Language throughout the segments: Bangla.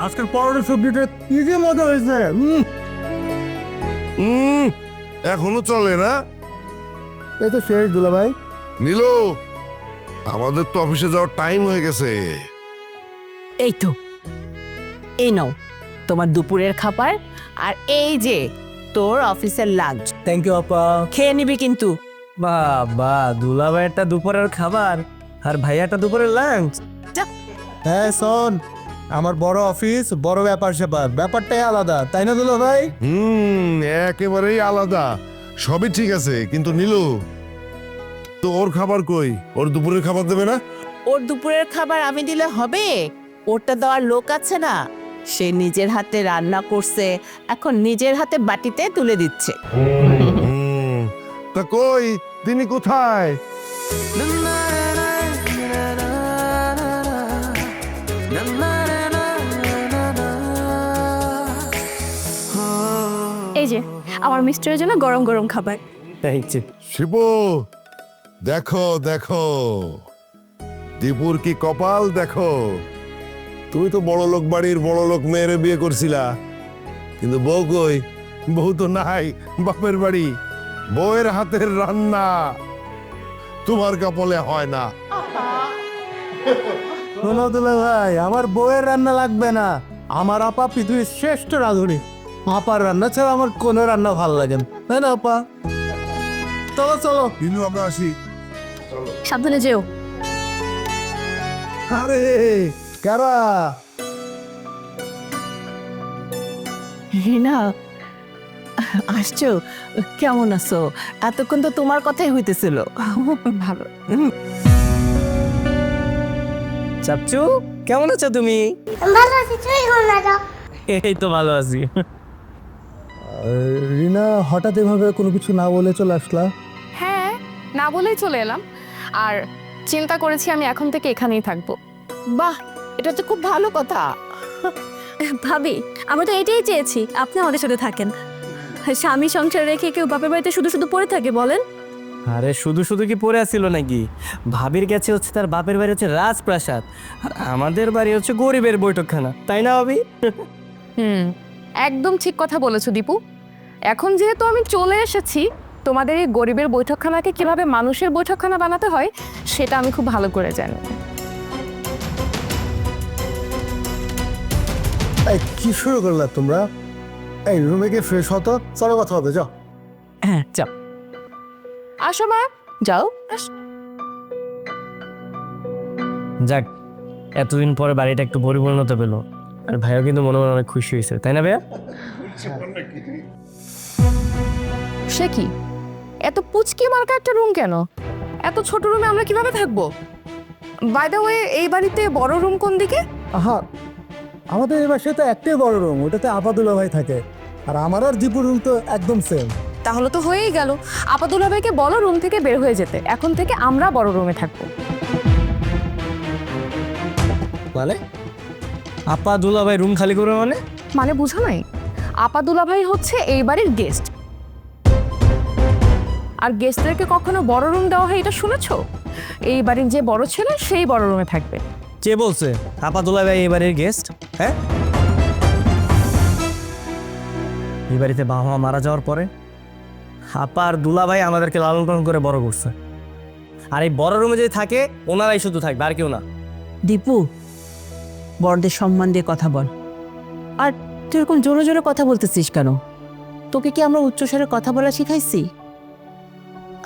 আজকের পরোটা সবজিটা কি যে মজা হয়েছে। এখনো চলে না? এই তো শেষ দুলা ভাই। নীলু, আমাদের তো অফিসে যাওয়ার টাইম হয়ে গেছে। এই তো, এই নাও তোমার দুপুরের খাবার, আর এই যে তোর অফিসের লাঞ্চ। থ্যাংক ইউ আপা। খেয়ে নিবি কিন্তু। বাবা, দুলা ভাইয়েরটা দুপুরের খাবার আর ভাইয়াটা দুপুরের লাঞ্চ। হ্যাঁ শোন, আমার বড় অফিস, বড় ব্যাপার স্যাপার, ব্যাপারটাই আলাদা, তাই না দুলা ভাই? একেবারেই আলাদা। সবই ঠিক আছে, কিন্তু নীলু তো ওর খাবার কই? ওর দুপুরের খাবার দেবে না? ওর দুপুরের খাবার আমি দিলে হবে? ওরটা দেওয়ার লোক আছে না, সে নিজের হাতে রান্না করছে, এখন নিজের হাতে বাটিতে তুলে দিচ্ছে। তা কই, তিনি কোথায়? এই যে আমার মিস্টারের জন্য গরম গরম খাবার। শিবু, দেখো দেখো, দীপুর কি কপাল দেখো। তুমি তো বড় লোক বাড়ির বড় লোক মেয়েরে বিয়ে করছিলা, কিন্তু বউ কই? বউ তো নাই, বাপের বাড়ি। বউয়ের হাতের রান্না তোমার কপালে হয় না। শোনো দুলা ভাই, আমার বউয়ের রান্না লাগবে না। আমার আপা পৃথিবীর শ্রেষ্ঠ রাঁধুনি। আপার রান্না ছাড়া আমার কোনো রান্না ভালো লাগে না, তাই না আপা? চলো চলো নীলু, আমরা আসি। সাবধানে যেও। আরে কারা? রিনা, আসছো? কেমন আছো? এতক্ষণ তো তোমার কথাই হইতেছিল। ভালো। চাচ্চু, কেমন আছো তুমি? ভালো আছি, তুই কেমন আছো? এই তো ভালো আছি। রিনা, হঠাৎ এভাবে কোনো কিছু না বলে চলে আসলা? হ্যাঁ, না বলেই চলে এলাম। আর চিন্তা করেছি আমি এখন থেকে এখানেই থাকবো। বাহ, এটা তো খুব ভালো কথা। ভাবি, আমরা তো এটাই চেয়েছি, আপনি আমাদের সাথে থাকেন। স্বামী সংসার রেখে কেউ বাপের বাড়িতে শুধু শুধু পড়ে থাকে বলেন? আরে শুধু শুধু কি পড়ে আসছিল নাকি? ভাবির কাছে হচ্ছে তার বাপের বাড়ি হচ্ছে রাজপ্রাসাদ, আর আমাদের বাড়ি হচ্ছে গরিবের বৈঠকখানা, তাই না ভাবি? একদম ঠিক কথা বলেছো দীপু। এখন যেহেতু আমি চলে এসেছি, তোমাদের এই গরিবের বৈঠকখানাকে কিভাবে মানুষের বৈঠকখানা বানাতে হয় সেটা আমি খুব ভালো করে জানি। এই কি শুরু করলা তোমরা? এই রুমে গিয়ে ফ্রেশ হতো, চলো কথা হবে, যাও। হ্যাঁ, চল। আসো মা, যাও। যাক, এতদিন পরে বাড়িটা একটু পরিপূর্ণতা পেলো, আর ভাইও কিন্তু মনে মনে অনেক খুশি হয়েছে, তাই না ভাইয়া? সে কি, এত পুচকি মার্কা একটা রুম কেন? এত ছোট রুমে আমরা কিভাবে থাকবো? বাই দ্য ওয়ে, এই বাড়িতে বড় রুম কোন দিকে? আহা, আমাদের এই বাসায় তো একটাই বড় রুম, ওটাতে আপাদুল্লা ভাই থাকে। আর আমার আর দীপুর রুম তো একদম সেম। তাহলে তো হয়েই গেল, আপাদুল্লাহ ভাইকে বলো রুম থেকে বের হয়ে যেতে। এখন থেকে আমরা বড় রুমে থাকবো। মানে আপা দুলা ভাই রুম খালি করবে মানে? মানে বুঝো নাই? আপাদুল্লাহ ভাই হচ্ছে এই বাড়ির গেস্ট, আর গেস্টদেরকে কখনো বড় রুম দেওয়া হয় এটা শুনেছো? এই বাড়ির যে বড় ছেলে সেই বড় রুমে থাকবে। কে বলছে আপা দুলা ভাই এই বাড়ির গেস্ট? হ্যাঁ, এই বাড়িতে বাবা মা মারা যাওয়ার পরে আপা আর দুলা ভাই আমাদেরকে লালন পালন করে বড় করছে, আর এই বড় রুমে যে থাকে ওনারাই শুধু থাকবে, আর কেউ না। দীপু, বড়দের সম্মান দিয়ে কথা বল। আর তুই এরকম জোরে জোরে কথা বলতেছিস কেন? তোকে কি আমরা উচ্চস্বরে কথা বলা শিখাইছি?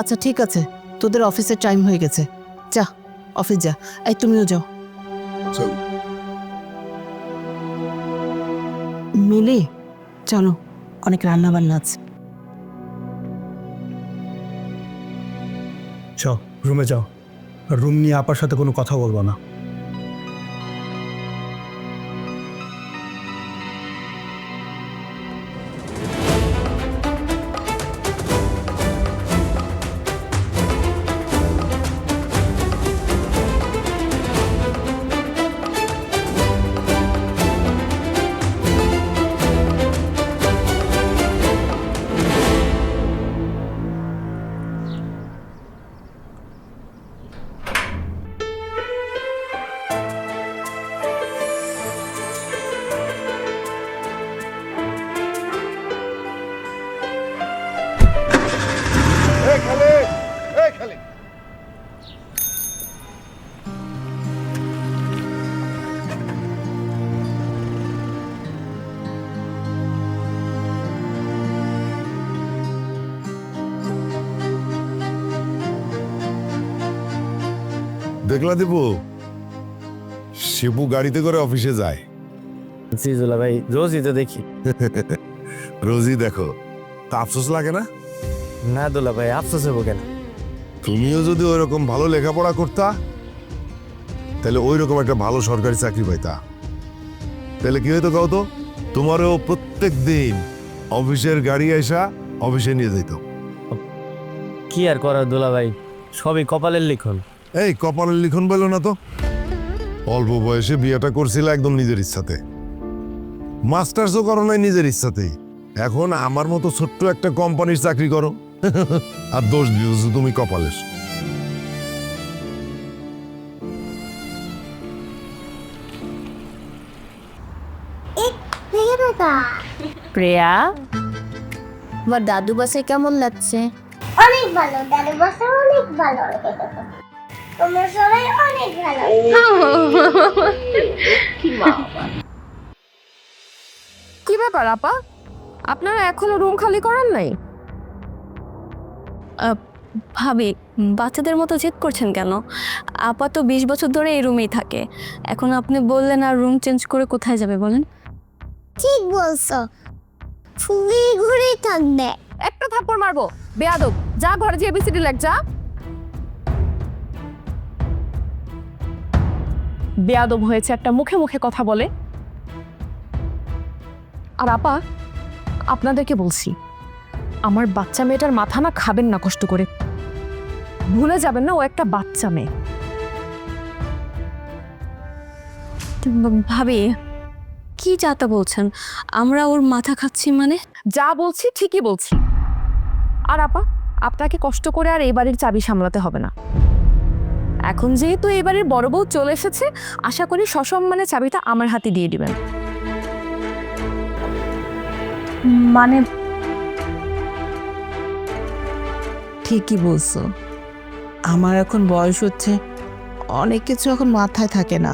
আচ্ছা ঠিক আছে, তোদের অফিসের টাইম হয়ে গেছে, যা অফিস যা। এই তুমিও যাও। মিলি, চলো, অনেক রান্না বান্না আছে। চল রুমে যাও, রুম নিয়ে আপার সাথে কোনো কথা বলবো না। দেখলা দীপু, শিবু গাড়িতে করে অফিসে যায়। জি দুলা ভাই, রোজই তো দেখি। রোজই দেখো, তা আফসোস লাগে না? না দুলা ভাই, আফসোস হবো কেন? তুমিও যদি ওইরকম ভালো লেখাপড়া করতা, তাহলে ওই রকম একটা ভালো সরকারি চাকরি পাইতা। তাহলে কি হইতো কও তো, তোমারও প্রত্যেক দিন অফিসের গাড়ি আইসা অফিসে নিয়ে যেত। কি আর করার দুলা ভাই, সবই কপালের লিখন। এই কপালের লিখন বলো না তো, অল্প বয়সে বিয়েটা করছিল একদম নিজের ইচ্ছাতে, মাস্টার্সও করো নাই নিজের ইচ্ছাতেই। এখন আমার মতো ছোট্ট একটা কোম্পানির চাকরি করো, আর দোষ দিয়েছো তুমি কপালের। ভেঙে দাদা প্রিয়া, আমার দাদু বাসে কেমন লাগছে? অনেক ভালো, দাদু বসে অনেক ভালো। তোমরা সবাই অনেক ভালো। কি ব্যাপার আপা, আপনারা এখনো রুম খালি করার নাই? ভাবি, বাচ্চাদের মতো জেদ করছেন কেন? আপা তো 20 বছর ধরে এই রুমেই থাকে। এখন আপনি বললেন আর রুম চেঞ্জ করে কোথায় যাবে বলেন? ঠিক বলছো, ফুলি ঘুরে থাকবে। একটা থাপ্পড় মারবো, বেয়াদব। যা ঘরে যে এবিসিডি লেখ, যা। বেয়াদব হয়েছে একটা, মুখে মুখে কথা বলে। আর আপা, আপনাদেরকে বলছি, আমার বাচ্চা মেয়েটার মাথা না খাবেন না কষ্ট করে। ভুলে যাবেন না ও একটা বাচ্চা মেয়ে। ভাবি, কি যাতা বলছেন? আমরা ওর মাথা খাচ্ছি মানে? যা বলছি ঠিকই বলছি। আর আপা, আপনাকে কষ্ট করে আর এই বাড়ির চাবি সামলাতে হবে না। এখন যেহেতু এই বাড়ির বড় বউ চলে এসেছে, আশা করি সসম্মানে চাবিটা আমার হাতে দিয়ে দিবেন। মানে ঠিকই বলছো, আমার এখন বয়স হচ্ছে, অনেক কিছু এখন মাথায় থাকে না।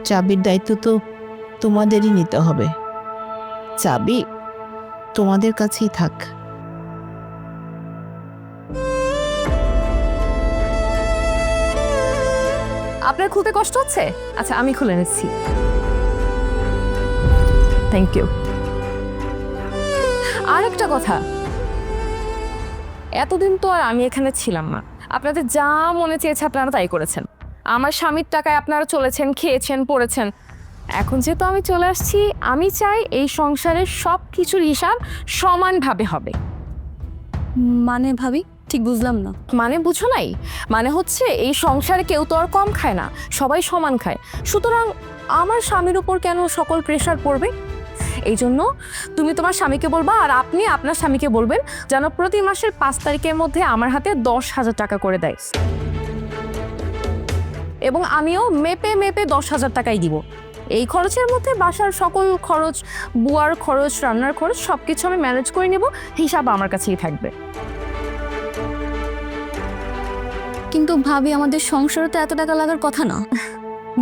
চাবির দায়িত্ব তো তোমাদেরই নিতে হবে। চাবি তোমাদের কাছেই থাক। আপনার খুলতে কষ্ট হচ্ছে? আচ্ছা, আমি খুলে নিচ্ছি। Thank you. আর একটা কথা, এতদিন তো আর আমি এখানে ছিলাম না। আপনাদের যা মনে চেয়েছে আপনারা তাই করেছেন। আমার স্বামীর টাকায় আপনারা চলেছেন, খেয়েছেন, পড়েছেন। এখন যেহেতু আমি চলে আসছি, আমি চাই এই সংসারের সব কিছুর হিসাব সমানভাবে হবে। মানে ভাবি, ঠিক বুঝলাম না। মানে বুঝো নাই? মানে হচ্ছে এই সংসারে কেউ তো আর কম খায় না, সবাই সমান খায়। সুতরাং আমার স্বামীর উপর কেন সকল প্রেশার পড়বে? এই জন্য তুমি তোমার স্বামীকে বলবা, আর আপনি আপনার স্বামীকে বলবেন যেন প্রতি মাসের 5 তারিখের মধ্যে আমার হাতে 10,000 টাকা করে দেয়, এবং আমিও মেপে মেপে 10,000 টাকাই দিব। এই খরচের মধ্যে বাসার সকল খরচ, বুয়ার খরচ, রান্নার খরচ সবকিছু আমি ম্যানেজ করে নেব, হিসাব আমার কাছেই থাকবে। কিন্তু ভাবি, আমাদের সংসারে তো এত টাকা লাগার কথা না।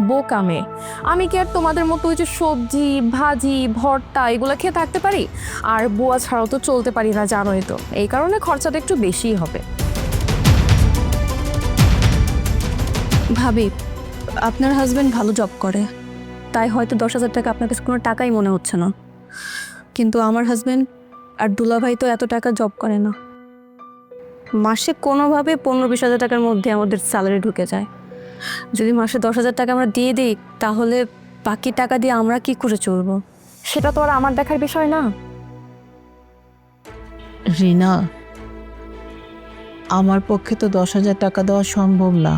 বোকা মেয়ে, আমি কি আর তোমাদের মতো ওই যে সবজি, ভাজি, ভর্তা এগুলো খেয়ে থাকতে পারি? আর বুয়া ছাড়াও তো চলতে পারি না, জানোই তো। এই কারণে খরচাটা একটু বেশিই হবে। ভাবি, আপনার হাজবেন্ড ভালো জব করে, তাই হয়তো 10,000 টাকা আপনার কাছে কোনো টাকাই মনে হচ্ছে না। কিন্তু আমার হাজবেন্ড আর দুলাভাই তো এত টাকা জব করে না। মাসে কোনোভাবে 15-20 হাজার টাকার মধ্যে আমাদের স্যালারি ঢুকে যায়। যদি মাসে 10,000 টাকা আমরা দিয়ে দিই, তাহলে বাকি টাকা দিয়ে আমরা কি করে চলবো? সেটা তো আর আমার দেখার বিষয় না। রিনা, আমার পক্ষে তো 10,000 টাকা দেওয়া সম্ভব না।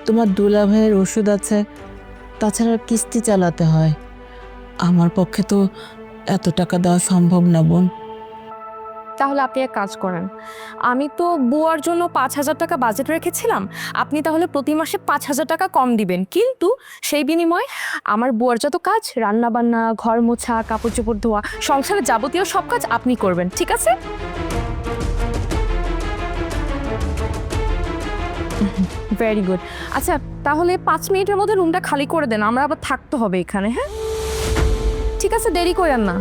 তোমার দুলাভাইয়ের ওষুধ আছে, তাছাড়া কিস্তি চালাতে হয়। আমার পক্ষে তো এত টাকা দেওয়া সম্ভব না বোন। তাহলে আপনি এক কাজ করেন, আমি তো বুয়ার জন্য 5,000 টাকা বাজেট রেখেছিলাম, আপনি তাহলে প্রতি মাসে 5,000 টাকা কম দিবেন। কিন্তু সেই বিনিময়ে আমার বুয়ার যত কাজ, রান্না বান্না, ঘর মোছা, কাপড় চোপড় ধোয়া, সংসারের যাবতীয় সব কাজ আপনি করবেন, ঠিক আছে? Very good. আচ্ছা, তাহলে 5 মিনিটের মধ্যে রুমটা খালি করে দেন, আমরা আবার থাকতে হবে এখানে। হ্যাঁ, ঠিক আছে, দেরি করেন না।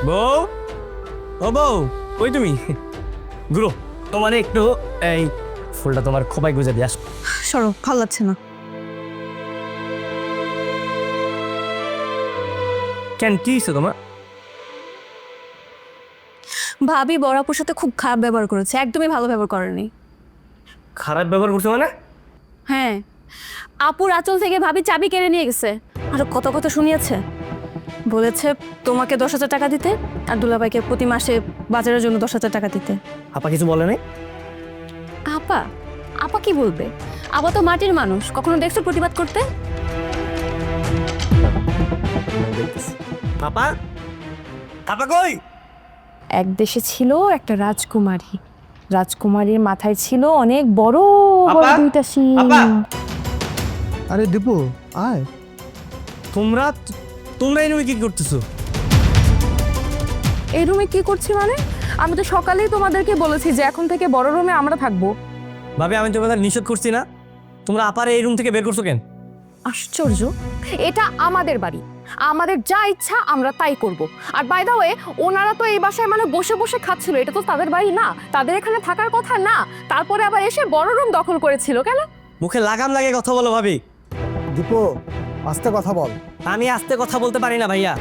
বউ, ও বউ, ওই তুমি গুরু, তোমার একটু এই ফুলটা তোমার খোপায় গুজে দিয়ে আস। সরো, ভালো লাগছে না। কেন, কি হয়েছে তোমার? ভাবি বড় আপুর সাথে খুব খারাপ ব্যবহার করেছে, একদমই ভালো ব্যবহার করেনি। খারাপ ব্যবহার করছে মানে? হ্যাঁ, আপুর আঁচল থেকে ভাবি চাবি কেড়ে নিয়ে গেছে, আরো কত কথা শুনিয়েছে। বলেছে তোমাকে 10,000 টাকা দিতে আর দুলাভাইকে প্রতি মাসে বাজারের জন্য 10,000 টাকা দিতে। আপা কিছু বলে নাই? আপা আপা কি বলবে? আপা তো মাটির মানুষ, কখনো দেখছো প্রতিবাদ করতে? আপা, আপা কই? এক দেশে ছিল একটা রাজকুমারী, রাজকুমারীর মাথায় ছিল অনেক বড় বড় আপা? দুইটা শিং। আপা? আরে দীপু আয়। তোমরা তোমরা এই রুমে কি করতেছো? এই রুমে কি করছি মানে? আমি তো সকালেই তোমাদেরকে বলেছি যে এখন থেকে বড় রুমে আমরা থাকবো। ভাবি, আমি তোমাদের নিষেধ করছি না? তোমরা আপার এই রুম থেকে বের করছো কেন? আশ্চর্য, এটা আমাদের বাড়ি, আমাদের যা ইচ্ছা আমরা তাই করব। আর বাই দ্য ওয়ে, ওনারা তো এই বাসায় মানে বসে বসে খাচ্ছিল, এটা তো তাদের বাড়ি না, তাদের এখানে থাকার কথা না। তারপরে আবার এসে বড় রুম দখল করেছিল কেন? মুখে লাগাম লাগে কথা বলো ভাবি। দীপু আস্তে কথা বল। আমি আস্তে কথা বলতে পারি না ভাইয়া।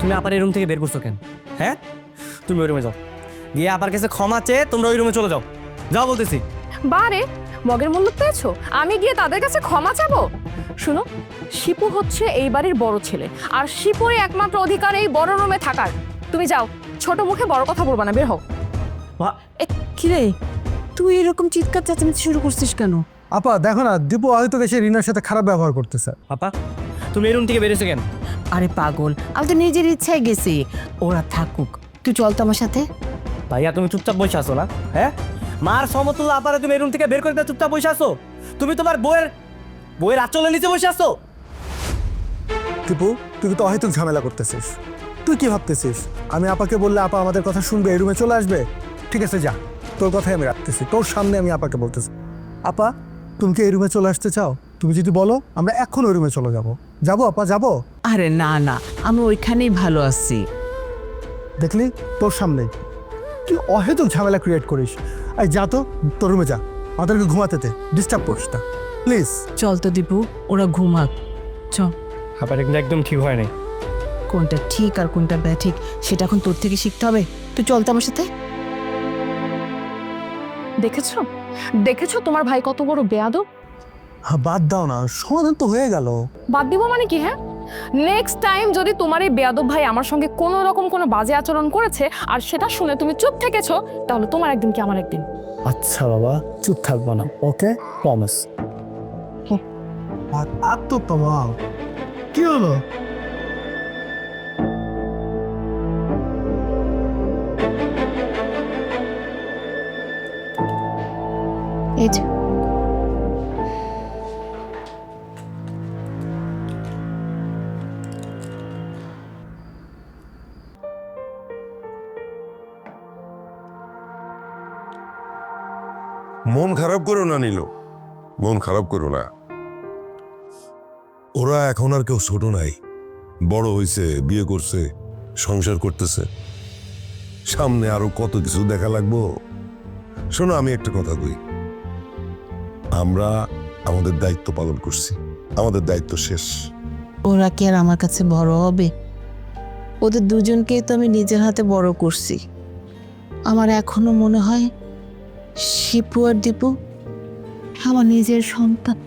তুমি আপার এই রুম থেকে বের করছো কেন? হ্যাঁ, তুমি ওই রুমে যাও, গিয়ে আপার কাছে ক্ষমা চেয়ে তোমরা ওই রুমে চলে যাও। যাও বলতেছি। বারে মগের মূল্য পেয়েছো, আমি গিয়ে তাদের কাছে ক্ষমা চাবো? শুনো, শিপু হচ্ছে এই বাড়ির বড় ছেলে, আর শিপুরই একমাত্র অধিকার এই বড় রুমে থাকার। তুমি যাও, ছোট মুখে বড় কথা বলবা না, বের হও। কিরে, তুই এরকম চিৎকার চেঁচামেচি শুরু করছিস কেন? আপা দেখো না, দীপু হয়তো এসে রিনার সাথে খারাপ ব্যবহার করতেছে। আপা, তুমি এই রুম থেকে বেরিয়েছো কেন? আরে পাগল, আমি তো নিজের ইচ্ছায় গেছি। ওরা থাকুক, তুই চল তো আমার সাথে। ভাইয়া, তুমি চুপচাপ বসে আছো না? হ্যাঁ, মার সমতুল্য আপারে তুমি এই রুম থেকে বের করে দিয়ে চুপচাপ বসে আছো। তুমি তোমার বইয়ের আঁচলের নিচে বসে আছো। দীপু তুই তো অহেতুক ঝামেলা করতেছিস। তুই কি ভাবতেছিস আমি আপাকে বললে আপা আমাদের কথা শুনবে, এই রুমে চলে আসবে? ঠিক আছে যা, তোর কথাই আমি রাখতেছি, তোর সামনে আমি আপাকে বলতেছি। আপা, তুমি কি এই রুমে চলে আসতে চাও? তুমি যদি বলো আমরা এখন ওই রুমে চলে যাবো। যাবো আপা, যাবো? আরে না না, আমি ওইখানেই ভালো আছি। দেখলি, তোর সামনে তুই অহেতুক ঝামেলা ক্রিয়েট করিস। এই যা তো, তোর রুমে যা, আমাদেরকে ঘুমাতে দে, ডিস্টার্ব করিস না প্লিজ। চল তো দীপু, ওরা ঘুমাক। চল। আপার কিন্তু একদম ঠিক হয় নাই। কোনটা ঠিক আর কোনটা ব্যাঠিক সেটা এখন তোর থেকে শিখতে হবে। তুই চল তো আমার সাথে। দেখেছো দেখেছো তোমার ভাই কত বড় বেয়াদব? হ্যাঁ বাদ দাও না, সমাধান তো হয়ে গেল। বাদ দিব মানে কি? হ্যাঁ, নেক্সট টাইম যদি তোমার এই বেয়াদব ভাই আমার সঙ্গে কোনো রকম কোনো বাজে আচরণ করেছে আর সেটা শুনে তুমি চুপ থেকেছো, তাহলে তোমার একদিন কি আমার একদিন। আচ্ছা বাবা, চুপ থাকবো না, ওকে, প্রমিস। আর তো তোমার কি হলো? এই যে মন খারাপ করো না নীলু, মন খারাপ করো না। ওরা এখন আর কেউ ছোট নাই, বড় হইছে, বিয়ে করছে, সংসার করতেছে, সামনে আরো কত কিছু দেখা লাগবো। শোনো, আমি একটা কথা কই, আমরা আমাদের দায়িত্ব পালন করছি, আমাদের দায়িত্ব শেষ। ওরা কি আর আমার কাছে বড় হবে? ওদের দুজনকেই তো আমি নিজের হাতে বড় করছি। আমার এখনো মনে হয় শিপু আর দীপু আমার নিজের সন্তান।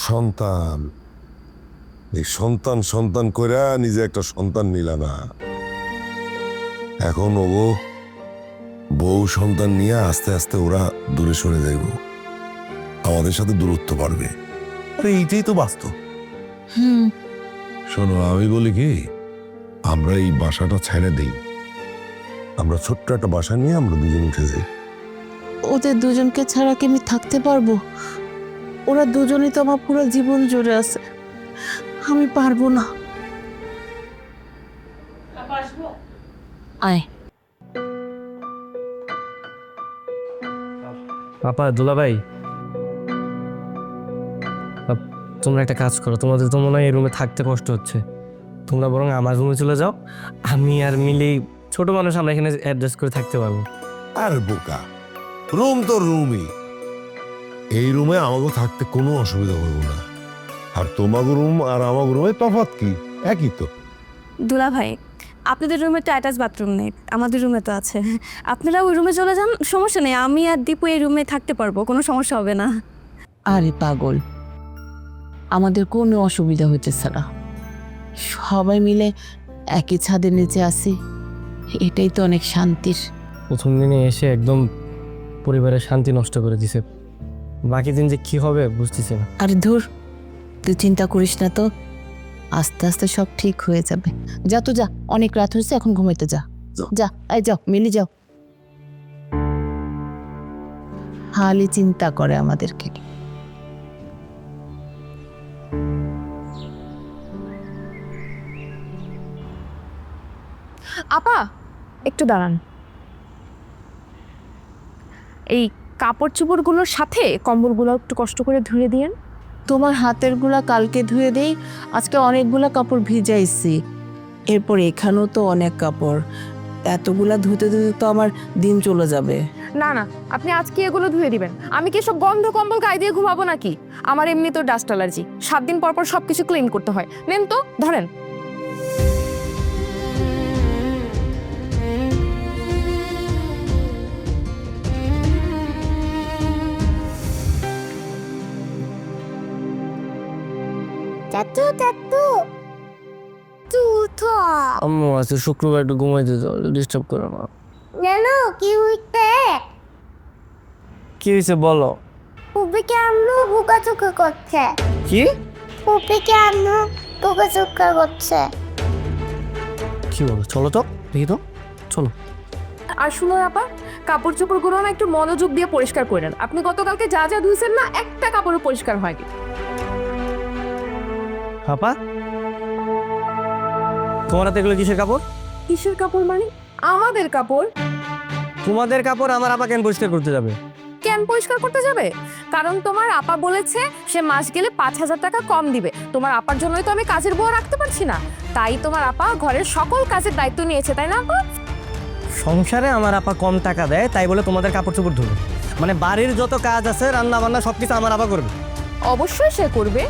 সন্তান, এই সন্তান সন্তান কইরা নিজে একটা সন্তান নিলা না। এখন ও বউ সন্তান নিয়ে আস্তে আস্তে ওরা দূরে সরে যাইব, আমাদের সাথে দূরত্ব বাড়বে। আরে এইটাই তো বাস্তব। শোনো, আমি বলি কি, আমরা এই বাসাটা ছেড়ে দেই, আমরা ছোট্ট একটা বাসা নিয়ে আমরা দুজন উঠে যাই। ওদের দুজনকে ছাড়া কি আমি থাকতে পারবো? ওরা দুজনই তো আমার পুরো জীবন জুড়ে আছে, আমি পারবো না। আয়। আপা, দুলাভাই, তোমরা একটা কাজ করো, তোমাদের তো মনে হয় এই রুমে থাকতে কষ্ট হচ্ছে, তোমরা বরং আমার রুমে চলে যাও, আমি আর মিলি ছোট মানুষ আমরা এখানে অ্যাডজাস্ট করে থাকতে পারবো। আর বোকা, রুম তো রুমই। এই রুমে আমাকে থাকতে কোনো অসুবিধা হইব না। আর তোমাকে রুম আর আমাকে রুমে তফাৎ কি? একই তো। দুলা ভাই, আপনাদের রুমে তো অ্যাটাচ বাথরুম নেই, আমাদের রুমে তো আছে। আপনারা ওই রুমে চলে যান, সমস্যা নেই। আমি আর দীপু এই রুমে থাকতে পারবো, কোনো সমস্যা হবে না। আরে পাগল, আমাদের কোনো অসুবিধা হইতেছে না, সবাই মিলে একই ছাদের নিচে আসি, এটাই তো অনেক শান্তির। প্রথম দিনে এসে একদম পরিবারের শান্তি নষ্ট করে দিছে, বাকি দিন যে কি হবে বুঝতেছি না। আরে ধুর, তুই চিন্তা করিস না তো, আস্তে আস্তে সব ঠিক হয়ে যাবে। যা তো যা, অনেক রাত হয়েছে, এখন ঘুমাইতে যা। যা, এই যাও, মিলি যাও। খালি চিন্তা করে আমাদেরকে। আপা একটু দাঁড়ান, এই কাপড় চোপড়গুলোর সাথে কম্বলগুলো একটু কষ্ট করে ধুয়ে দিয়েন। তোমার হাতের গুলা কালকে ধুয়ে দেই, আজকে অনেকগুলা কাপড় ভিজাইছি, এরপর এখানেও তো অনেক কাপড়, এতগুলা ধুতে ধুতে তো আমার দিন চলে যাবে। না না, আপনি আজকে এগুলো ধুয়ে দিবেন। আমি কি সব গন্ধ কম্বল গায়ে দিয়ে ঘুমাবো নাকি? আমার এমনি তো ডাস্ট অ্যালার্জি, 7 দিন পর পর সবকিছু ক্লিন করতে হয়। নেন তো, ধরেন। চাচু চাচু চুথো আম্মু আজকে শুক্রবার, একটু ঘুমাইতে যাও, ডিস্টার্ব করো না। জানো কি হইতে? কি হয়েছে বলো। পুপিকে আম্মু বুকাচুকা করছে। কি পুপিকে আম্মু বুকাচুকা করছে। কি বলো, চলো তো দেখি তো, চলো। আর শুনো আপা, কাপড় চোপড়গুলো না একটু মনোযোগ দিয়ে পরিষ্কার করে নেন। আপনি গতকালকে যা যা ধুয়েছেন না, একটা কাপড়ও পরিষ্কার হয়নি। আপা, তোমার হাতে এগুলো কিসের কাপড়? কিসের কাপড় মানে? আমাদের কাপড়। তোমাদের কাপড় আমার আপা কেন পরিষ্কার করতে যাবে? কেন পরিষ্কার করতে যাবে? কারণ তোমার আপা বলেছে সে মাস গেলে 5,000 টাকা কম দিবে। তোমার আপার জন্যই তো আমি কাজের বউ রাখতে পারছি না, তাই তোমার আপা ঘরের সকল কাজের দায়িত্ব নিয়েছে, তাই না আপা? সংসারে আমার আপা কম টাকা দেয়, তাই বলে তোমাদের কাপড় চোপড় ধুবে? মানে বাড়ির যত কাজ আছে, রান্না বান্না সবকিছু আমার আপা করবে? অবশ্যই সে করবে।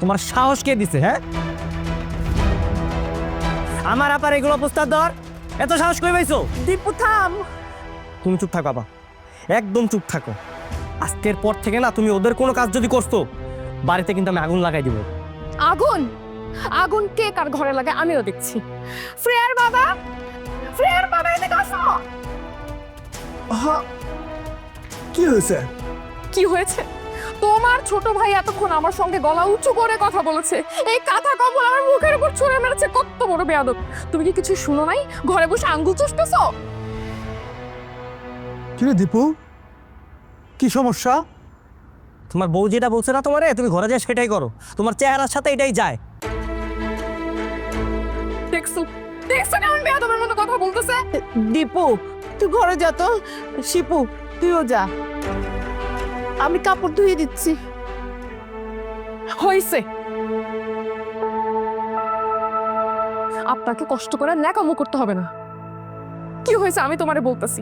তোমার সাহস কে দিছে? হ্যাঁ, আমার আপার এগুলো প্রস্তাব দেওয়ার এত সাহস কই পাইছো? দীপু থাম। তুমি চুপ থাকো আপা, একদম চুপ থাকো। আজকের পর থেকে না, তুমি ওদের কোনো কাজ যদি করছো, বাড়িতে কিন্তু আমি আগুন লাগাই দিব। আগুন? আগুন কে কার ঘরে লাগে আমিও দেখছি। ফ্রেয়ার বাবা, ফ্রেয়ার বাবা এদিকে আসো। কি হয়েছে? কি হয়েছে? তোমার ছোট ভাই এতক্ষণ আমার সঙ্গে গলা উঁচু করে কথা বলেছে, এই কাঁথা কম্বল আমার মুখের উপর ছুঁড়ে মেরেছে। কত বড় বেয়াদব! তুমি কি কিছু শুনো নাই? ঘরে বসে আঙ্গুল চুষতেছো। কি রে দীপু, কি সমস্যা? তোমার বউ যেটা বলছে না তোমারে, তুমি ঘরে যায় সেটাই করো, তোমার চেহারার সাথে এটাই যায়। দেখছো, দেখছো কেমন বেয়াদবের মতো কথা বলতেছে? দীপু, তুই ঘরে যা তো। শিপু, তুইও যা, আমি কাপড় ধুয়ে দিচ্ছি। হইছে, আপনাকে কষ্ট করে ন্যাকামো করতে হবে না। কি হয়েছে আমি তোমারে বলতেছি।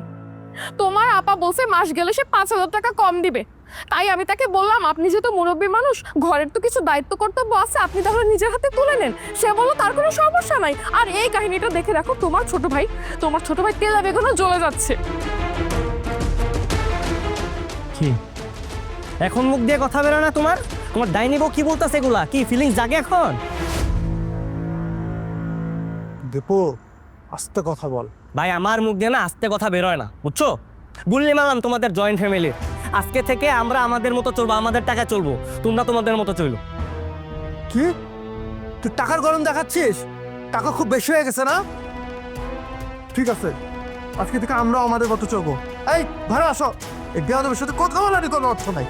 তোমার আপা বলছে মাস গেলে সে 5,000 টাকা কম দিবে, তাই আমি তাকে বললাম আপনি যেহেতু মুরব্বী মানুষ, ঘরের তো কিছু দায়িত্ব কর্তব্য আছে, আপনি তাহলে নিজের হাতে তুলে নেন। সে বললো তার কোনো সমস্যা নাই। আর এই কাহিনীটা দেখে রাখো, তোমার ছোট ভাই তেলা বেগুনও জ্বলে যাচ্ছে। কি এখন মুখ দিয়ে কথা বেরো না তোমার? তোমার ডাইনি বউ কি বলতেছে এগুলা? কি ফিলিংস জাগে এখন? দীপু, আস্তে কথা বল। ভাই, আমার মুখ দিয়ে না আস্তে কথা বেরোয় না, বুঝছো? গুল্লি মারলাম তোমাদের জয়েন্ট ফ্যামিলির। আজকে থেকে আমরা আমাদের মতো চলবো, আমাদের টাকা চলবো, তোমরা তোমাদের মতো চলো। কি, তুই টাকার গরম দেখাচ্ছিস? টাকা খুব বেশি হয়ে গেছে না? ঠিক আছে, আজকে থেকে আমরাও আমাদের মতো চলবো। এই ঘরে আসো, এই বেয়াদবের সাথে কথা বলারই কোনো অর্থ নাই।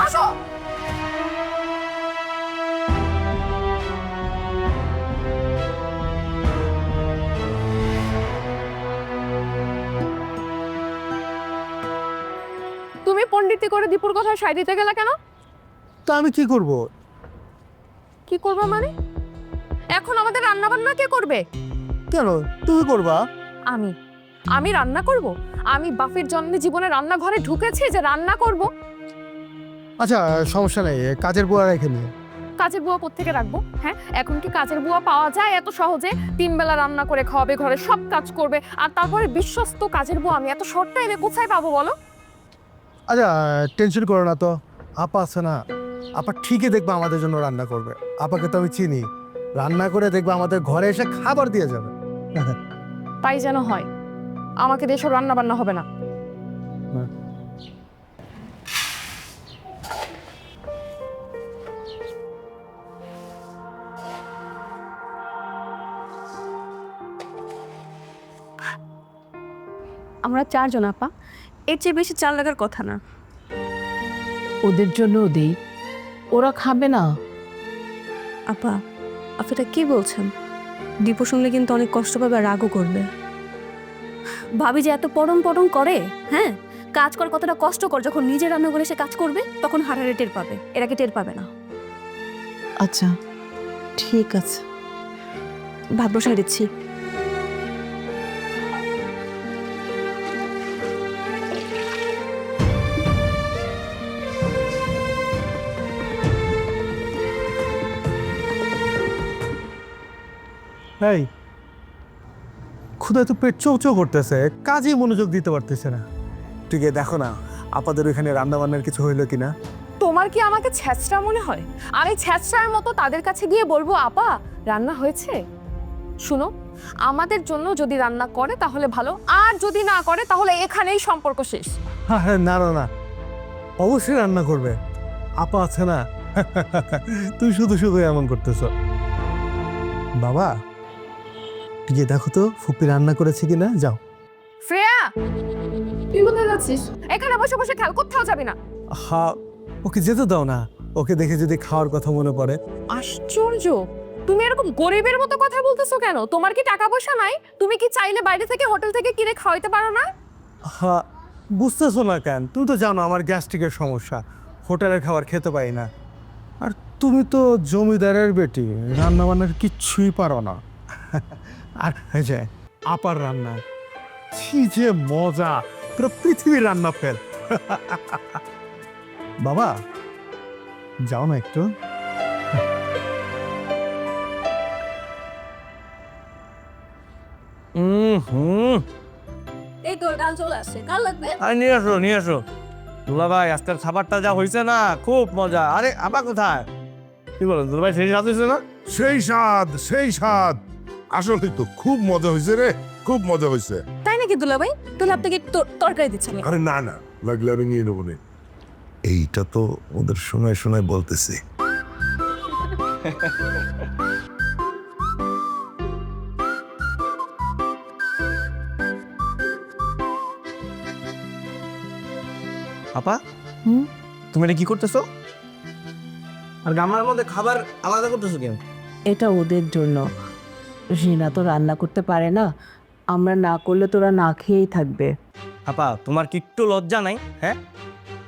আসো। তুমি পণ্ডিতি করে দীপুর কথা সাই দিতে গেলে কেন? তো আমি কি করব? কি করবো মানে? এখন আমাদের রান্না বান্না কে করবে? কেন তুমি করবা? আমি আমি রান্না করব? আমি বাপের জন্মে জীবনে রান্নাঘরে ঢুকেছি যে রান্না করব? আচ্ছা সমস্যা নেই, কাজের বুয়া রেখে নিয়ে। কাজের বুয়া কোত্থেকে রাখবো? হ্যাঁ, এখন কি কাজের বুয়া পাওয়া যায় এত সহজে? 3 বেলা রান্না করে খাওয়াবে, ঘরে সব কাজ করবে, আর তারপরে বিশ্বস্ত কাজের বুয়া আমি এত শর্ট টাইমে কোথায় পাবো বলো? আচ্ছা টেনশন করো না তো, আপা আছে না, আপা ঠিকই দেখবা আমাদের জন্য রান্না করবে। আপাকে তো আমি চিনি, রান্না করে দেখবা আমাদের ঘরে এসে খাবার দিয়ে যাবে। তাই যেন হয়, আমাকে দিয়ে সব রান্না বান্না হবে না। আমরা 4 জন আপা, এর চেয়ে বেশি চাল লাগার কথা না। ওদের জন্য দেই, ওরা খাবে না। আপা, আপনি এটা কি বলছেন? দীপু শুনলে কিন্তু অনেক কষ্ট পাবে আর রাগও করবে। ভাবি যে এত পরম পরম করে, হ্যাঁ, কাজ কর কতটা কষ্টকর, যখন নিজে রান্না করে সে কাজ করবে তখন হারারে টের পাবে, এর আগে টের পাবে না। আচ্ছা ঠিক আছে, ভাত বসাই দিচ্ছি। এই ক্ষুধায় তো পেট চৌচৌ করতেছে, কাজেই মনোযোগ দিতে পারতেছে না। ঠিক আছে দেখো না আপাদের ওইখানে রান্না বান্নার কিছু হইলো কিনা। তোমার কি আমাকে ছ্যাঁচড়া মনে হয়? আমি ছ্যাঁচড়ার মতো তাদের কাছে গিয়ে বলবো আপা রান্না হয়েছে? শুনো, আমাদের জন্য যদি রান্না করে তাহলে ভালো, আর যদি না করে তাহলে এখানেই সম্পর্ক শেষ। হ্যাঁ হ্যাঁ, না না না, অবশ্যই রান্না করবে, আপা আছে না। তুই শুধু শুধু এমন করতেছ। বাবা গিয়ে দেখো তো ফুপি রান্না করেছে কিনা, যাও। শ্রেয়া, তুই কোথায় যাচ্ছিস? এখানে বসে বসে খেল, কোথাও যাবি না। হা, ওকে যেতে দাও না, ওকে দেখে যদি খাওয়ার কথা মনে পড়ে। আশ্চর্য, তুমি এরকম গরিবের মতো কথা বলতেছো কেন? তোমার কি টাকা পয়সা নাই? তুমি কি চাইলে বাইরে থেকে হোটেল থেকে কিনে খাওয়াইতে পারো না? হা, বুঝতেছো না কেন? তুমি তো জানো আমার গ্যাস্ট্রিকের সমস্যা, হোটেলের খাবার খেতে পাই না। আর তুমি তো জমিদারের বেটি, রান্না বান্নার কিচ্ছুই পারো না। আর এই যে আপার রান্না, ছি যে মজা, পুরো পৃথিবীর রান্না ফেল। বাবা যাও না একটু। হুম, এই তো ডাল চলে আসছে, কাল লাগবে। আরে নিয়ে আসো দুলা ভাই, আজকের খাবারটা যা হয়েছে না খুব মজা। আরে আপা কোথায়? কি বলেন দুলা ভাই, সেই স্বাদ হয়েছে না? সেই স্বাদ, সেই স্বাদ, আসলে তো খুব মজা হয়েছে রে, খুব মজা হয়েছে। তাই নাকি দুলা ভাই? তাহলে আপনাকে তরকারি দিচ্ছি আমি। আরে না না, লাগলে আমি নিয়ে নেবো নে। এইটা তো ওদের শোনায় শোনায় বলতেছি। আপা হুম? তুমি এটা কি করতেছো? আর গামলার মধ্যে খাবার আলাদা করতেছো কেন? এটা ওদের জন্য। রিনা তো রান্না করতে পারে না, আমরা না করলে তোরা না খেয়েই থাকবে। আপা তোমার কি একটু লজ্জা নাই? হ্যাঁ,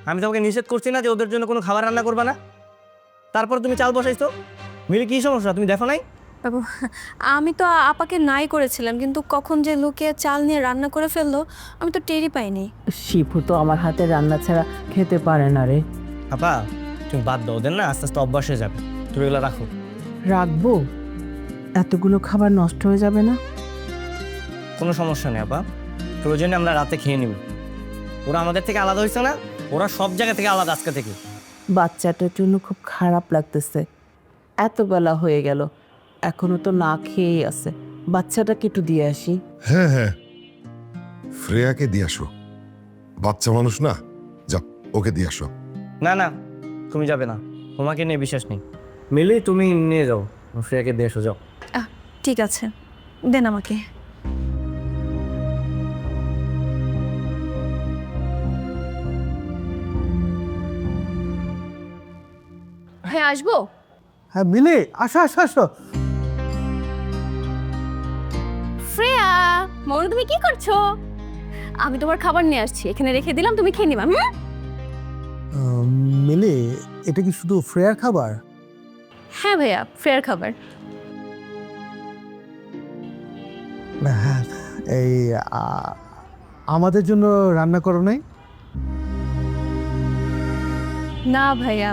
আমি তোমাকে নিষেধ করছি না যে ওদের জন্য কোনো খাবার রান্না করবে না, তারপর তুমি চাল বসাইছো। মিলে কি সমস্যা, তুমি দেখো নাই? বাবু, আমি তো আপাকে নাই করেছিলাম, কিন্তু কখন যে লুকিয়ে চাল নিয়ে রান্না করে ফেললো আমি তো টেরই পাইনি। শিফু তো আমার হাতে রান্না ছাড়া খেতে পারে না রে। আপা তুমি বাদ দাও, ওদের না আস্তে আস্তে অভ্যাস হয়ে যাবে, তুমি এগুলো রাখো। রাখবো? এতগুলো খাবার নষ্ট হয়ে যাবে না? কোনো সমস্যা নেই আপা, প্রয়োজনে আমরা রাতে খেয়ে নিব। ওরা আমাদের থেকে আলাদা হয়েছে না, ওরা সব জায়গা থেকে আলাদা আজকে থেকে। বাচ্চাটার জন্য খুব খারাপ লাগতেছে, এত বেলা হয়ে গেল এখনো তো না খেয়েই আছে। বাচ্চাটাকে একটু দিয়ে আসি। হ্যাঁ হ্যাঁ, শ্রেয়াকে দিয়ে আসো, বাচ্চা মানুষ না, যাও ওকে দিয়ে আসো। না না, তুমি যাবে না, তোমাকে নিয়ে বিশ্বাস নেই। মিলি তুমি নিয়ে যাও, শ্রেয়াকে দিয়ে এসো, যাও। ঠিক আছে, দেন আমাকে। হ্যাঁ আসবো। হ্যাঁ মিলে, আসো আসো আসো। শ্রেয়া, মনু তুমি কি করছো? আমি তোমার খাবার নিয়ে আসছি, এখানে রেখে দিলাম, তুমি খেয়ে নিবা। মিলে, এটা কি শুধু ফ্রেয়ার খাবার? হ্যাঁ ভাইয়া, ফেয়ার খাবার। হ্যাঁ, এই আমাদের জন্য রান্না করো নাই? না ভাইয়া,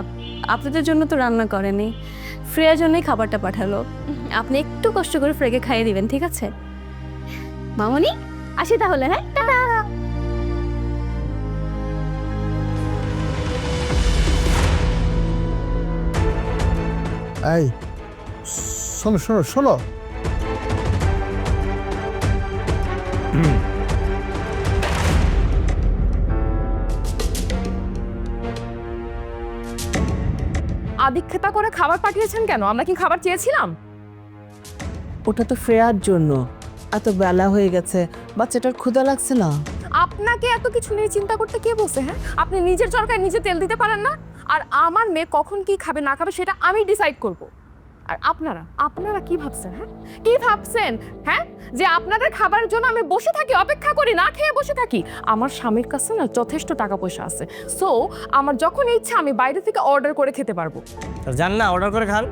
আপনাদের জন্য তো রান্না করেনি, ফ্রেয়ার জন্যই খাবারটা পাঠালো। আপনি একটু কষ্ট করে ফ্রেকে খাইয়ে দিবেন, ঠিক আছে? মামনি, আসি তাহলে। হ্যাঁ, টাটা। এই শোনো শোনো শোনো, আদিক্ষেতা করে খাবার পাঠিয়েছেন কেন? আমরা কি খাবার চেয়েছিলাম? ওটা তো ফ্রেয়ার জন্য। এত বেলা হয়ে গেছে, বাচ্চাটার ক্ষুধা লাগছে না? আপনাকে এত কিছু নিয়ে চিন্তা করতে কে বলছে? হ্যাঁ, আপনি নিজের চরকায় নিজে তেল দিতে পারেন না? আর আমার মেয়ে কখন কি খাবে না খাবে সেটা আমি ডিসাইড করব। আর আপনারা আপনারা কি ভাবছেন? হ্যাঁ, কি ভাবছেন? হ্যাঁ, যে আপনাদের খাবারের জন্য আমি বসে থাকি, অপেক্ষা করি, না খেয়ে বসে থাকি? আমার স্বামীর কাছে না যথেষ্ট টাকা পয়সা আছে, সো আমার যখন ইচ্ছা আমি বাইরে থেকে অর্ডার করে খেতে পারবো। যান না, অর্ডার করে খান।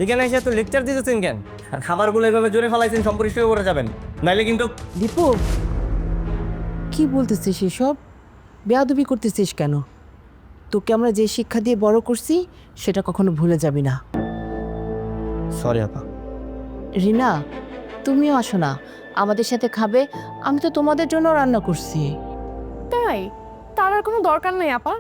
এখানে এসে তো লেকচার দিতেছেন কেন? আর খাবারগুলো এভাবে জোরে ফেলাইছেন, সম্পরিষ্কার করে যাবেন, নাইলে কিন্তু। দীপু, কি বলতেছিস এসব? বেয়াদবি করতেছিস কেন? তোকে আমরা যে শিক্ষা দিয়ে বড় করছি সেটা কখনো ভুলে যাবি না। সরি আপা। রিনা, তুমিও আসো না, আমাদের সাথে খাবে। আমি তো তোমাদের জন্য রান্না করছি। তাই তার আর কোনো দরকার নেই আপা,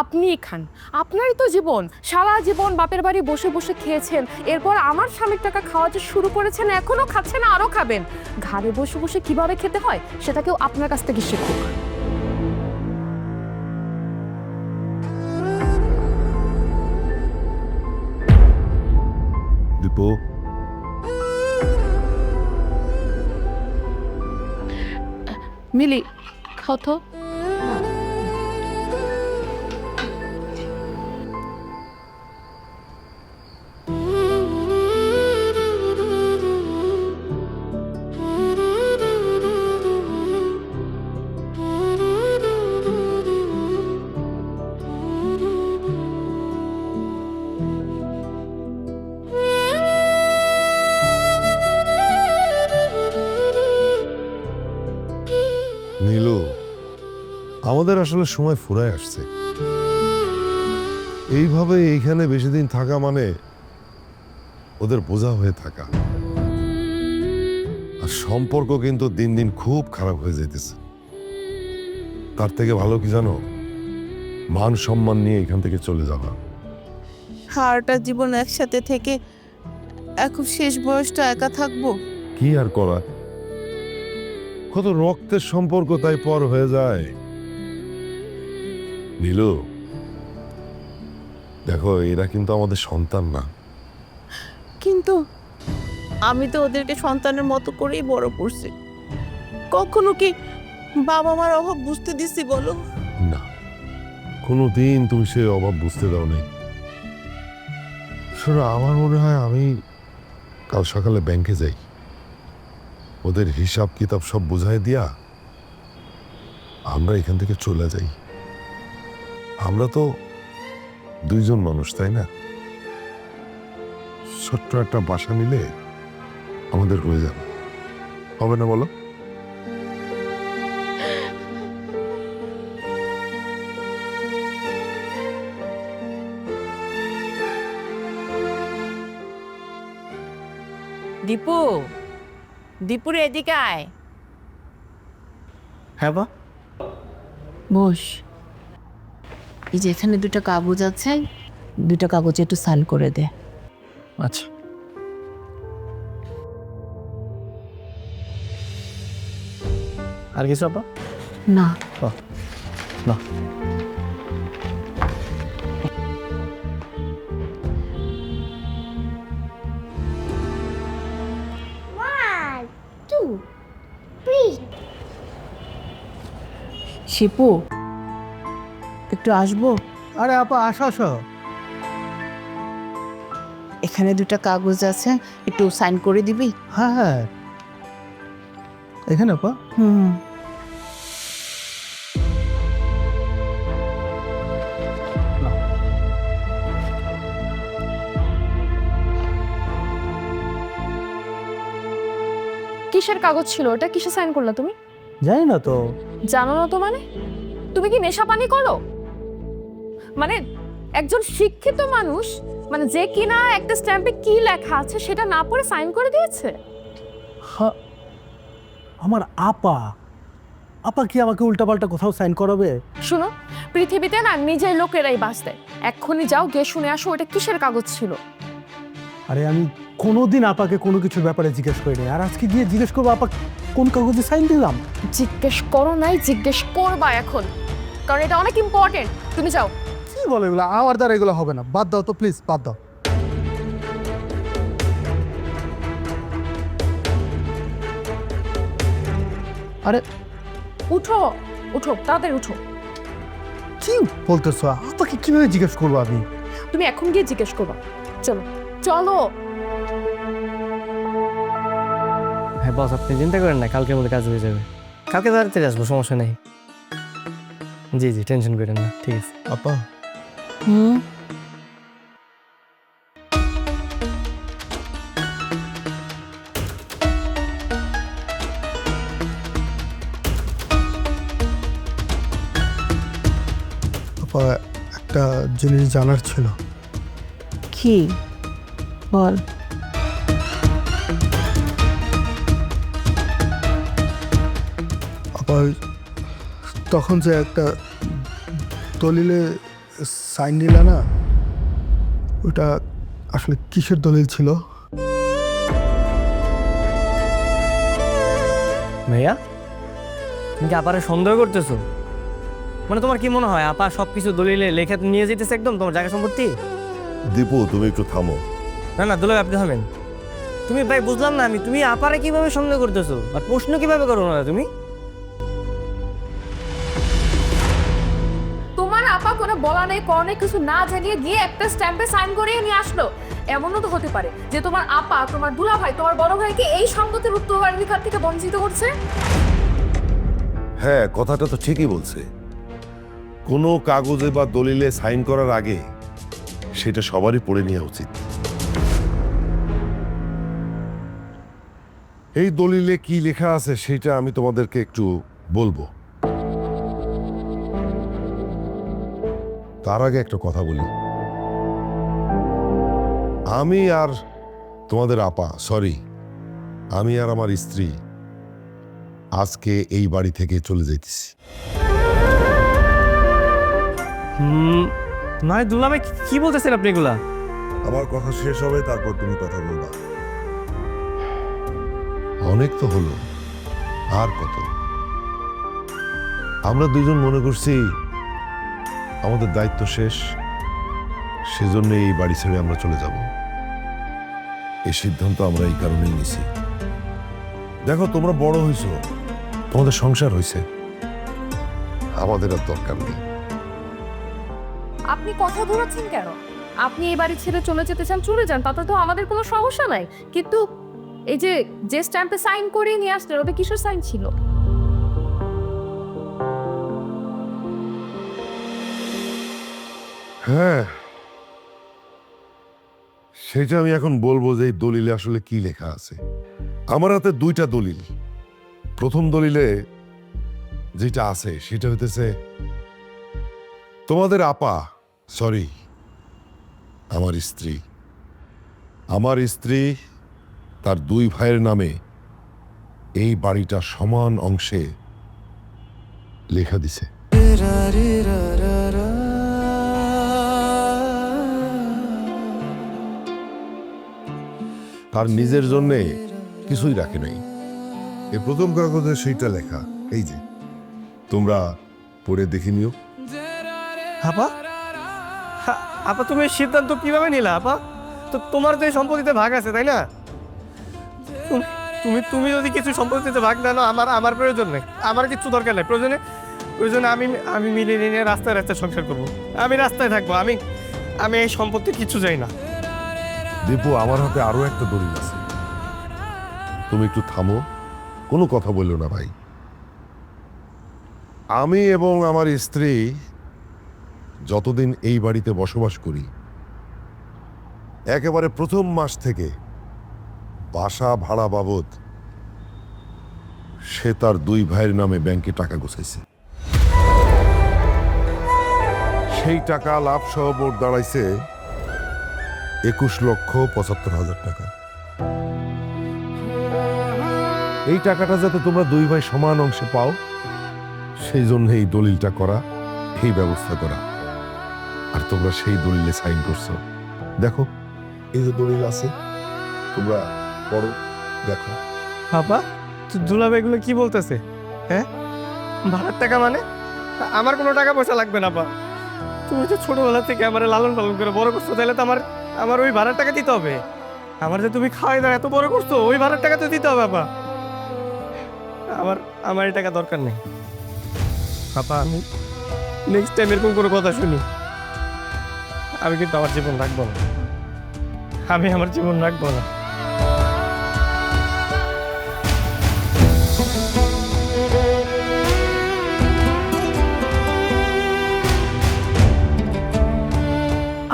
আপনিই খান। আপনারই তো জীবন, সারা জীবন বাপের বাড়ি বসে বসে খেয়েছেন, এরপর আমার স্বামীর টাকা খাওয়া যে শুরু করেছেন, এখনো খাচ্ছেন, আরও খাবেন। ঘরে বসে বসে কিভাবে খেতে হয় সেটাকেও আপনার কাছ থেকে শিখুক। দীপু, মিলি, খাও তো। নীলু, আমাদের আসলে সময় ফুরায় আসছে। এইভাবে এইখানে বেশি দিন থাকা মানে ওদের বোঝা হয়ে থাকা। আর সম্পর্ক কিন্তু দিন দিন খুব খারাপ হয়ে যেতেছে। তার থেকে ভালো কি জানো? মান সম্মান নিয়ে এখান থেকে চলে যাওয়া। সারাটা জীবন একসাথে থেকে এখন শেষ বয়সটা একা থাকবো? কি আর করা, কত রক্তের সম্পর্ক তাই পর হয়ে যায়। নীলু, দেখো এরা কিন্তু আমাদের সন্তান না। কিন্তু আমি তো ওদেরকে সন্তানের মতো করেই বড় করছি। কখনো কি বাবা মার অভাব বুঝতে দিছি বলো? না, কোনোদিন তুমি সে অভাব বুঝতে দাও নাই। শোনো, আমার মনে হয় আমি কাল সকালে ব্যাংকে যাই, ওদের হিসাব কিতাব সব বুঝাই দিয়া আমরা এখান থেকে চলে যাই। আমরা তো দুইজন মানুষ, তাই না? ছোট্ট একটা বাসা নিলে আমাদের হয়ে যাবে, হবে না বলো? দীপু, দীপুরে এদিকে আয়। হ্যাঁ বা, বস। এই যে এখানে দুটো কাগজ আছে, দুটো কাগজে একটু সাইন করে দে। আচ্ছা। আর কিছু আপা? না, না। One, two, three. শিপু, একটু আসবো? আরে আপা, আসো আসো। এখানে দুটো কাগজ আছে, একটু সাইন করে দিবি? হ্যাঁ হ্যাঁ, এখানে আপা। হুম। কিসের কাগজ ছিল? ওটা কিসে সাইন করলা তুমি? জানি না তো। জানো না তো মানে? তুমি কি নেশা পানি করো? মানে একজন শিক্ষিত মানুষ, মানে যে কিনা একটা স্ট্যাম্পে কি লেখা আছে সেটা না পড়ে সাইন করে দিয়েছে। হ্যাঁ, আমার আপা আপা কি আমাকে উল্টাপাল্টা কোথাও সাইন করাবে? শুনো, পৃথিবীতে না নিজের লোকেরাই বাঁচতে। এক্ষুনি যাও গিয়ে শুনে আসো ওটা কিসের কাগজ ছিল। আরে আমি কোনোদিন আপাকে কোনো কিছুর ব্যাপারে জিজ্ঞেস করিনি, আর আজকে গিয়ে জিজ্ঞেস করবো আপা কোন কাগজে সাইন দিলাম। জিজ্ঞেস করো নাই, জিজ্ঞেস করবা এখন, কারণ এটা অনেক ইম্পর্টেন্ট। তুমি যাও। কি বলে এগুলো? আমার দ্বারা এগুলো হবে না, বাদ দাও তো প্লিজ, বাদ দাও। আরে উঠো উঠো, তাড়াতাড়ি উঠো। কি বলতেছো? আপাকে কিভাবে জিজ্ঞেস করবো আমি? তুমি এখন গিয়ে জিজ্ঞেস করবা। চলো চলো। হ্যাঁ বস, আপনি চিন্তা করেন না, কালকের মধ্যে কাজ হয়ে যাবে। কালকে তাড়াতাড়ি আসবো, সমস্যা নেই। জি জি, টেনশন করেন না, ঠিক আছে। আপা হুম, আপা একটা জিনিস জানার ছিল। কি বল। আপা তখন যে একটা দলিলে সাইন নিলা না, ওটা আসলে কিসের দলিল ছিল? ভাইয়া, তুমি কি আপারে সন্দেহ করতেছো? মানে তোমার কি মনে হয় আপা সবকিছু দলিলে লেখা নিয়ে যেতেছে একদম তোমার জায়গা সম্পত্তি? দীপু তুমি একটু থামো। না না দুলাভাই, আপনি হবেন। তুমি ভাই বুঝলাম না আমি, তুমি আপারে কিভাবে সন্দেহ করতেছো আর প্রশ্ন কিভাবে করো না তুমি? তোমার আপা কোনো বলা নেই করনে কিছু না জানিয়ে গিয়ে একটা স্ট্যাম্পে সাইন করিয়ে নিয়ে আসলো। এমনও তো হতে পারে যে তোমার আপা, তোমার দুলাভাই, তোমার বড় ভাইকে এই সম্পত্তির উত্তরাধিকার থেকে বঞ্চিত করছে। হ্যাঁ, কথাটা তো ঠিকই বলছে। কোনো কাগজে বা দলিলে সাইন করার আগে সেটা সবারই পড়ে নেওয়া উচিত। এই দলিলে কি লেখা আছে সেটা আমি তোমাদেরকে একটু বলবো। তার আগে একটা কথা বলি, আমি আর তোমাদের আপা, সরি, আমি আর আমার স্ত্রী আজকে এই বাড়ি থেকে চলে যাইতেছি। নয় দুলাভাই, কি বলতেছেন আপনি এগুলা? আমার কথা শেষ হবে, তারপর তুমি কথা বলবা। অনেক তো হলো, আর কত? আমরা দুজন মনে করছি আমাদের দায়িত্ব শেষ, সেজন্য এই বাড়ি ছেড়ে আমরা চলে যাব। এই সিদ্ধান্ত আমরা এই কারণেই নিছি। দেখো, তোমরা বড় হইছো, তোমাদের সংসার হয়েছে, আমাদের আর দরকার নেই। আপনি কথা ঘোরাচ্ছেন কেন? আপনি এই বাড়ি ছেড়ে চলে যেতে চান, চলে যান, তাতে তো আমাদের কোনো সমস্যা নাই। কিন্তু এই যে যে স্ট্যাম্পে সাইন করে নিয়ে আসলেন, ওটা কিসের সাইন ছিল? হ্যাঁ, সেটা আমি এখন বলবো যে এই দলিলে আসলে কি লেখা আছে। আমার হাতে দুইটা দলিল। প্রথম দলিলে যেটা আছে সেটা হইতেছে তোমাদের আপা, সরি, আমার স্ত্রী তার দুই ভাইয়ের নামে এই বাড়িটা সমান অংশে লেখা দিছে। তার নিজের জন্য কিছুই রাখে নাই। এই প্রথম কাগজে সেইটা লেখা, এই যে তোমরা পড়ে দেখে নিও। আপা, আপা তুমি এই সিদ্ধান্ত কিভাবে নিলা আপা? তো তোমার তো এই সম্পত্তিতে ভাগ আছে, তাই না? তুমি তুমি যদি কিছু সম্পত্তিতে ভাগ না নাও, আমার প্রয়োজন নেই, আমার কিছু দরকার নেই। প্রয়োজনে আমি মিলিয়ে নিয়ে রাস্তায় সংসার করবো, আমি রাস্তায় থাকবো, আমি এই সম্পত্তি কিছু চাই না। দীপু, আমার হাতে আরো একটা দলিল আছে, তুমি একটু থামো, কোনো কথা বললো না ভাই। আমি এবং আমার স্ত্রী যতদিন এই বাড়িতে বসবাস করি, একেবারে প্রথম মাস থেকে বাসা ভাড়া বাবদ সে তার দুই ভাইয়ের নামে ব্যাংকে টাকা গোছাইছে। সেই টাকা লাভ সহ মোট দাঁড়াইছে 21,75,000 টাকা। এই টাকাটা যাতে তোমরা দুই ভাই সমান অংশে পাও, সেই জন্য এই দলিলটা করা, এই ব্যবস্থা করা। আর তোমরা সেই দলিলে সাইন করছো। দেখো, এই যে দলিল আছে, তোমরা পড়ো, দেখো। আপা দুলাভাই এগুলো কি বলতেছে? হ্যাঁ, ভাড়ার টাকা মানে? আমার কোনো টাকা পয়সা লাগবে না আপা। তুমি তো ছোটবেলা থেকে আমার লালন পালন করে বড় করছো, তাহলে তো আমার ওই ভাড়ার টাকা দিতে হবে। আমার যে তুমি খাওয়াই দাও এত বড় করছো, ওই ভাড়ার টাকা তো দিতে হবে আপা। আমার এই টাকা দরকার নেই আপা। আমি নেক্সট টাইম এরকম কোনো কথা শুনি, আমি কিন্তু আমার জীবন রাখবো না। আমি আমার জীবন রাখবো না।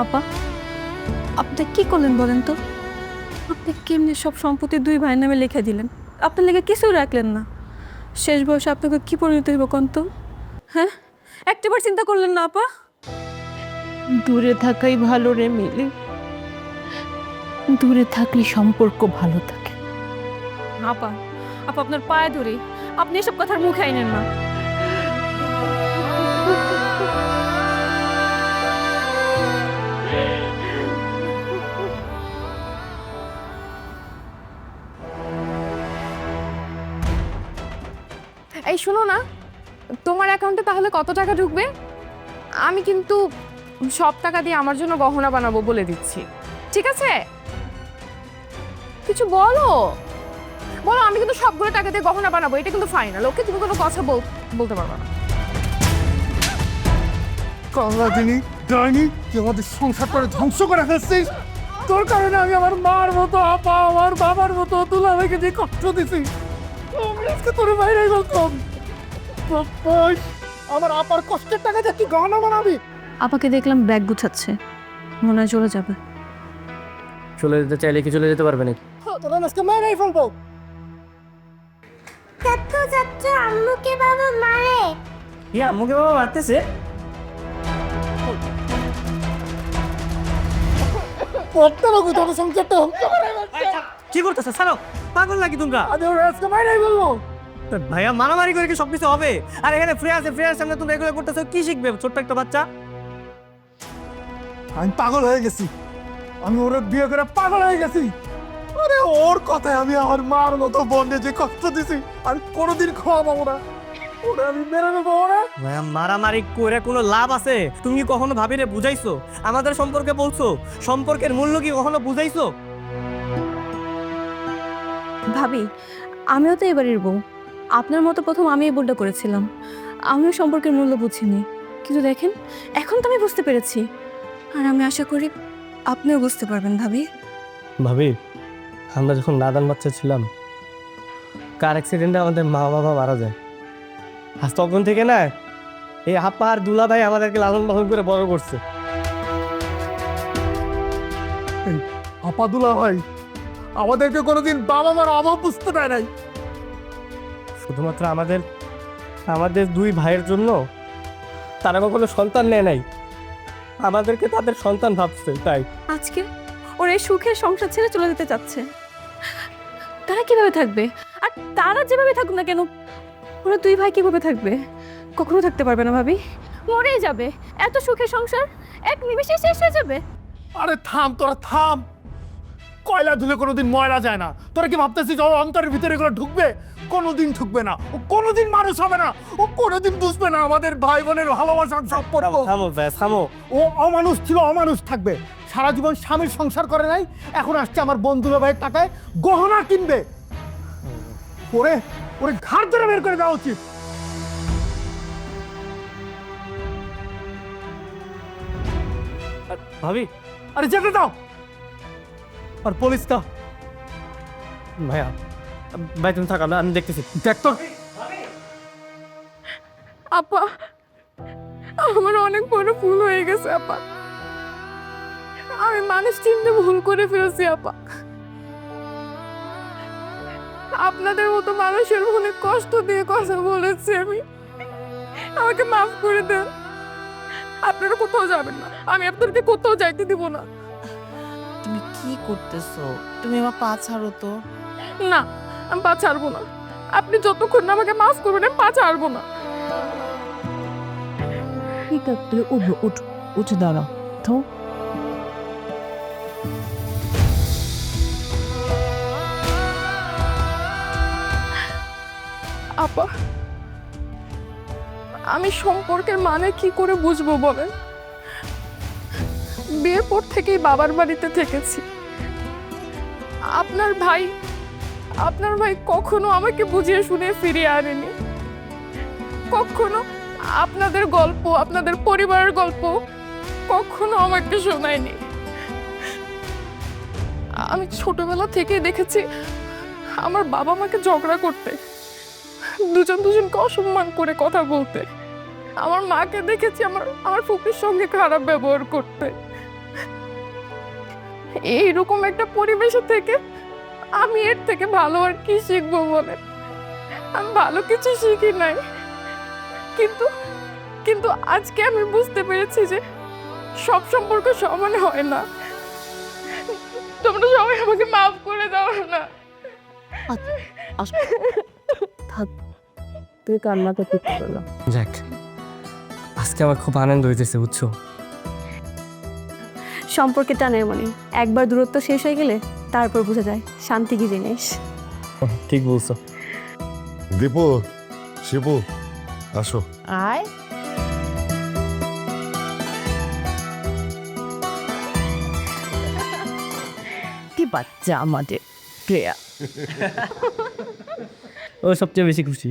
আপা, আপনি কি করলেন বলেন তো? আপনি কেমনি সব সম্পত্তি দুই ভাইয়ের নামে লিখে দিলেন? আপনার লেগে কিছু রাখলেন না। শেষ বয়সে আপনাকে কি পরিণত হইব কন্ত? হ্যাঁ, একটাবার চিন্তা করলেন না আপা? দূরে থাকাই ভালো রে মিলি, দূরে থাকলে সম্পর্ক ভালো থাকে। আপা, আপা আপনার পায়ে ধরি, আপনি এসব কথার মুখে আইনেন না। এই শোনো না, তোমার অ্যাকাউন্টে তাহলে কত টাকা ঢুকবে? আমি কিন্তু সব টাকা দিয়ে আমার জন্য গহনা বানাবো বলে দিচ্ছি, ঠিক আছে? কিছু বলো বলো, আমি কিন্তু সবগুলো টাকা দিয়ে গহনা বানাবো, এটা কিন্তু ফাইনাল। ওকে, তুমি কোনো কথা বলতে পারবে না। কমলাদিনী ডাইনি, তুই আমাদের সংসার করে ধ্বংস করে ফেলছিস। তোর কারণে আমি আমার মার মতো, আপা আমার বাবার মতো দুলাভাইকে যে কষ্ট দিছি, আমি আজকে তোর বাইরে বলতাম আমার আপার কষ্টের টাকা দিয়ে তুই গহনা বানাবি। আপাকে দেখলাম ব্যাগ গুছাচ্ছে, মনে হয় চলে যাবে। চলে যেতে চাইলে কি চলে যেতে পারবে নাকি? তোরা আজকে মারাই ফেলবো। চাচ্চু চাচ্চু আম্মুকে বাবা মারে। আম্মুকে বাবা মারতেছে? করতে লাগো তোর সংসারটা ধ্বংস করে ফেলছে। কি করতেছে? ছাড়ো, পাগল নাকি তোমরা? আরে ওরা আজকে মারাই ফেলবো। ভাইয়া মারামারি করে কি সবকিছু হবে? আর এখানে ফ্রেয়ার সামনে তুমি এগুলো করতেছো, কি শিখবে ছোট্ট একটা বাচ্চা? আমি পাগল হয়ে গেছি, আমি ওর বিয়ে করে পাগল হয়ে গেছি। আরে ওর কথায় আমি আমার মার মতো বন্ধে যে কষ্ট দিছি, আমি কোনোদিন খাওয়া পাবো না। ওরা আমি মেরে নেবো ওরা। ভাইয়া মারামারি করে কোনো লাভ আছে? তুমি কি কখনো ভাবিরে বুঝাইছো? আমাদের সম্পর্কে বলছো, সম্পর্কের মূল্য কি কখনো বুঝাইছো? ভাবি, আমিও তো এবারের বউ। আপনার মতো প্রথম আমি এই ভুলটা করেছিলাম। আমিও সম্পর্কের মূল্য বুঝিনি, কিন্তু দেখেন এখন তো আমি বুঝতে পেরেছি। আর আমি আশা করি আপনিও বুঝতে পারবেন ভাবি। ভাবি, আমরা যখন নাদান বাচ্চা ছিলাম, কার অ্যাক্সিডেন্টে আমাদের মা বাবা মারা যায়। আজ তখন থেকে না, এই আপা আর দুলা ভাই আমাদেরকে লালন পালন করে বড় করছে। আপাদুল্লাহ ভাই আমাদেরকে কোনোদিন বাবা মার অভাব বুঝতে দেয় নাই। শুধুমাত্র আমাদের দুই ভাইয়ের জন্য তারা কখনো সন্তান নেয় নাই, আমাদেরকে তাদের সন্তান ভাবছে। তাই আজকে ওর এই সুখের সংসার ছেড়ে চলে যেতে চাচ্ছে। তারা কিভাবে থাকবে? আর তারা যেভাবে থাকুক না কেন, ওরা দুই ভাই কিভাবে থাকবে? কখনো থাকতে পারবে না ভাবি, মরেই যাবে। এত সুখের সংসার এক নিমেষে শেষ হয়ে যাবে। আরে থাম, তোরা থাম। কয়লা ধুলে কোনোদিন ময়লা যায় না। তোরা কি ভাবতেছিস ওর অন্তরের ভিতরে এগুলো ঢুকবে? কোনোদিন ঢুকবে না। ও কোনোদিন মানুষ হবে না। ও কোনোদিন বুঝবে না আমাদের ভাই বোনের ভালোবাসার সম্পর্ক। থামো ভাই, থামো। ও অমানুষ ছিল, অমানুষ থাকবে। সারা জীবন স্বামীর সংসার করে নাই, এখন আসছে আমার বন্ধুরা ভাইয়ের টাকায় গহনা কিনবে। ওরে ঘাড় ধরে বের করে দেওয়া উচিত। ভাবি, আরে যেতে দাও। আর পুলিশ তো ভাইয়া, ভাই তুমি থাকা, আমি দেখতেছি। দেখ তো। আপা, আমার অনেক বড় ভুল হয়ে গেছে আপা। আমি মানুষ চিনতে ভুল করে ফেলেছি আপা। আপনাদের মতো মানুষের অনেক কষ্ট দিয়ে কথা বলেছি আমি, আমাকে মাফ করে দেন। আপনারা কোথাও যাবেন না, আমি আপনাদেরকে কোথাও যাইতে দিব না। তুমি কি করতেছো? তুমি আমার পা ছাড়ো তো। না, আমি পা ছাড়বো না। আপনি যতক্ষণ না আমাকে মাফ করবেন আমি পা ছাড়বো না। ঠিক আছে, তুমি উঠে দাঁড়াও তো। আপা, আমি সম্পর্কের মানে কি করে বুঝবো বলেন? বিয়ের পর থেকেই বাবার বাড়িতে থেকেছি। আপনার ভাই কখনো আমাকে বুঝিয়ে শুনে ফিরিয়ে আনেনি। কখনো আপনাদের গল্প, আপনাদের পরিবারের গল্প কখনো আমাকে শোনায়নি। আমি ছোটবেলা থেকেই দেখেছি আমার বাবা মাকে ঝগড়া করতে, দুজনকে অসম্মান করে কথা বলতে। আমার মাকে দেখেছি আমার ফুপির সঙ্গে খারাপ ব্যবহার করতে। এইরকম একটা পরিবেশে থেকে আমি এর থেকে ভালো আর কি শিখবো বলে? আমি ভালো কিছু শিখি নাই, কিন্তু আজকে আমি বুঝতে পেরেছি যে সব সম্পর্ক সমান হয় না। তোমরা সবাই আমাকে মাফ করে দাও না। তুই কান্নাতে ঠিক করলো। যাক, আজকে আমার খুব আনন্দ হইতেছে, বুঝছো? সম্পর্কে টানের মানে একবার দূরত্ব শেষ হয়ে গেলে তারপর বোঝা যায় শান্তি কি জিনিস। ঠিক বলছো। দীপু, শিবু, আসো। আয়। কি বাচ্চা আমাদের প্রিয়া। ও সবচেয়ে বেশি খুশি।